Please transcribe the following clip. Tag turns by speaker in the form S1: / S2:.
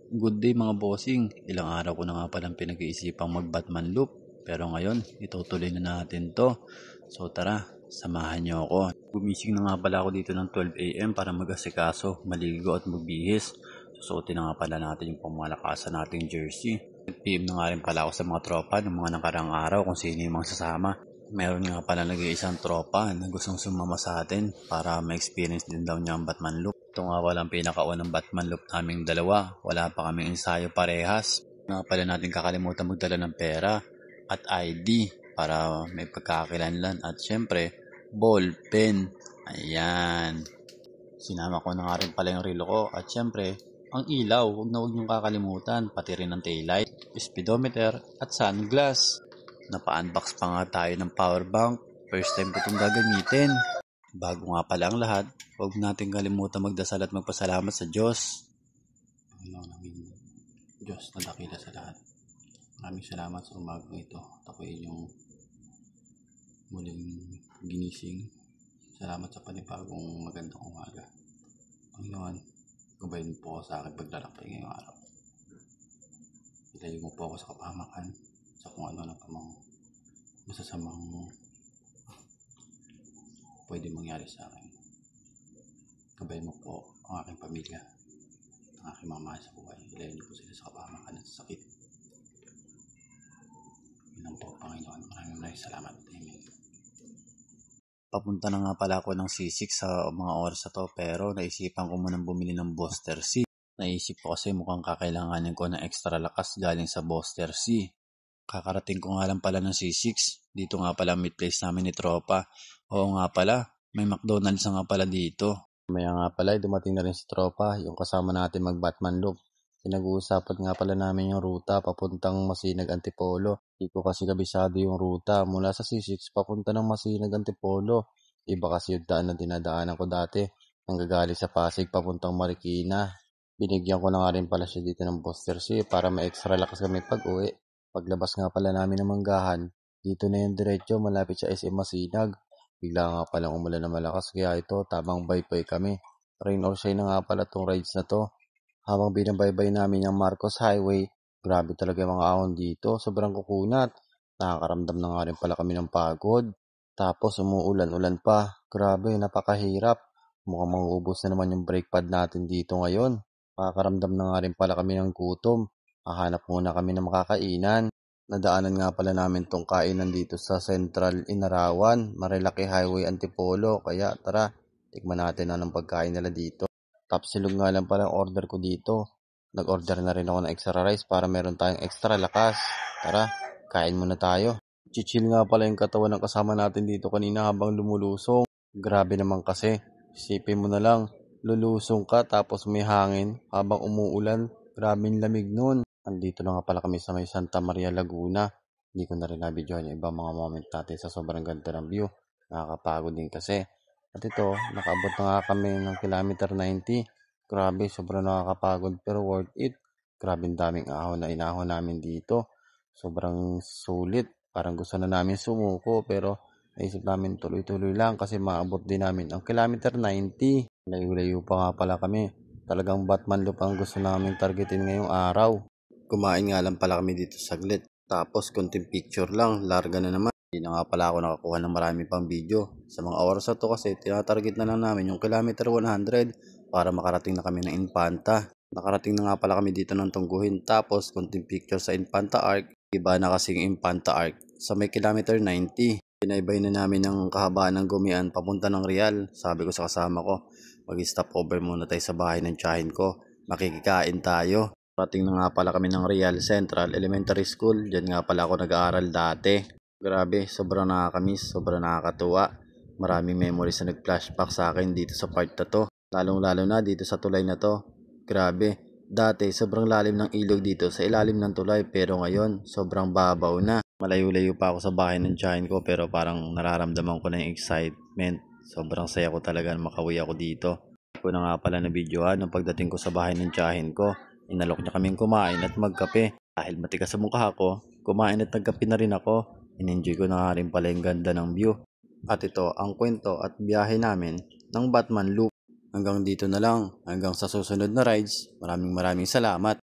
S1: Good day mga bossing. Ilang araw ko na nga palang pinag-iisipang mag-Batman loop. Pero ngayon, itutuloy na natin to. So tara, samahan niyo ako. Gumising na nga pala ako dito ng 12 AM para mag-asikaso, maligo at magbihis. Susuotin na nga pala natin yung pamalakasan nating jersey. PM na nga rin pala ako sa mga tropa ng mga nakarang araw kung sino yung mga sasama. Meron nga pala nag-iisang tropa na gustong sumama sa atin para ma-experience din daw niya ang Batman loop. Ito nga walang pinakaunang Batman loop naming dalawa. Wala pa kaming ensayo parehas. Nga pala natin kakalimutan magdala ng pera at ID para may pagkakakilanlan. At syempre, ball, pen. Ayan. Sinama ko na nga rin pala yung relo ko. At syempre, ang ilaw. Huwag niyong kakalimutan. Pati rin ang taillight, speedometer at sunglass. Napa-unbox pa nga tayo ng power bank. First time ko itong gagamitin. Bago nga pala ang lahat, huwag natin kalimutan magdasal at magpasalamat sa Diyos. Panginoon namin, Diyos na dakila sa lahat. Maraming salamat sa umagang ito. At ako yung muling ginising. Salamat sa panibagong magandang umaga. Panginoon, gabayin mo po ako sa akin paglalakbay ngayong araw. Ilayo mo po ako sa kapahamakan, sa kung ano ng pamang masasamang pwede mangyari sa akin. Gabayin mo po ang aking pamilya, ang aking mga mahal sa buhay. Ilayo niyo po sila sa kapahamakan at sa sakit. Yun po, Panginoon. Maraming salamat. Amen. Papunta na nga pala ako ng C6 sa mga oras na to, pero naisipan ko munang bumili ng Booster C. Naisip ko kasi mukhang kakailanganin ko ng extra lakas galing sa Booster C. Kakarating ko nga lang pala ng C6. Dito nga pala meet place namin ni tropa. Oo nga pala, may McDonald's nga pala dito. Maya nga pala, dumating na rin si tropa, yung kasama natin mag-Batman loop. Pinag-uusapan nga pala namin yung ruta papuntang Masinag Antipolo. Hindi ko kasi kabisado yung ruta mula sa C6 papunta ng Masinag Antipolo. Iba kasi yung daan na dinadaanan ko dati. Nanggagaling sa Pasig papuntang Marikina. Binigyan ko na nga rin pala siya dito ng Booster C para ma-extra lakas kami pag-uwi. Paglabas nga pala namin ng Manggahan, dito na yung diretso malapit sa SM Masinag. Bigla nga palang umulan na malakas kaya ito tamang baypay kami. Rain or shine na nga pala tong rides na to. Habang binabaybay namin yung Marcos Highway, grabe talaga yung mga ahon dito. Sobrang kukunat. Nakakaramdam na nga rin pala kami ng pagod. Tapos umuulan-ulan pa. Grabe, napakahirap. Mukhang mangubos na naman yung brake pad natin dito ngayon. Nakakaramdam na nga rin pala kami ng gutom. Hahanap muna kami ng makakainan. Nadaanan nga pala namin tong kainan dito sa Central Inarawan, Marilaki Highway, Antipolo. Kaya tara, tikman natin anong pagkain nila dito. Tapsilog nga lang pala ang order ko dito. Nag-order na rin ako ng extra rice para meron tayong extra lakas. Tara, kain muna tayo. Chichill nga pala yung katawan ng kasama natin dito kanina habang lumulusong. Grabe naman kasi. Isipin mo na lang, lulusong ka tapos may hangin habang umuulan. Grabing lamig nun. Andito na nga pala kami sa may Santa Maria, Laguna. Hindi ko na rin nabidyohan yung ibang mga moment natin sa sobrang ganda ng view. Nakakapagod din kasi. At ito, nakaabot na nga kami ng kilometer 90. Grabe, sobrang nakakapagod pero worth it. Grabe daming ahon na inahon namin dito. Sobrang sulit. Parang gusto na namin sumuko pero naisip namin tuloy-tuloy lang kasi maabot din namin ang kilometer 90. Layo-layo pa nga pala kami. Talagang Batman loop ang gusto namin targetin ngayong araw. Kumain nga lang pala kami dito saglit. Tapos konting picture lang, larga na naman. Hindi na nga pala ako nakakuha ng marami pang video. Sa mga oras na to kasi tinatarget na lang namin yung kilometer 100 para makarating na kami ng Infanta. Nakarating na nga pala kami dito ng Tungguhin. Tapos konting picture sa Infanta Arc. Iba na kasing Infanta Arc sa may kilometer 90. Pinaybay na namin ng kahabaan ng Gumian papunta ng Real. Sabi ko sa kasama ko, mag-stop over muna tayo sa bahay ng tiyahin ko. Makikikain tayo. Parating na nga pala kami ng Real Central Elementary School. Diyan nga pala ako nag-aaral dati. Grabe, sobrang nakakamiss, sobrang nakakatuwa. Maraming memories na nag-flashback sa akin dito sa part na to. Lalong-lalo na dito sa tulay na to. Grabe, dati sobrang lalim ng ilog dito sa ilalim ng tulay pero ngayon sobrang babaw na. Malayo-layo pa ako sa bahay ng tiyahin ko pero parang nararamdaman ko na yung excitement. Sobrang saya ko talaga na makauwi ako dito. Hindi ko na nga pala na videohan nung pagdating ko sa bahay ng tiyahin ko. Inalok niya kaming kumain at magkape. Dahil matigas sa mukha ko, kumain at nagkape na rin ako. In-enjoy ko na nga rin pala yung ganda ng view. At ito ang kwento at biyahe namin ng Batman Loop. Hanggang dito na lang. Hanggang sa susunod na rides. Maraming salamat.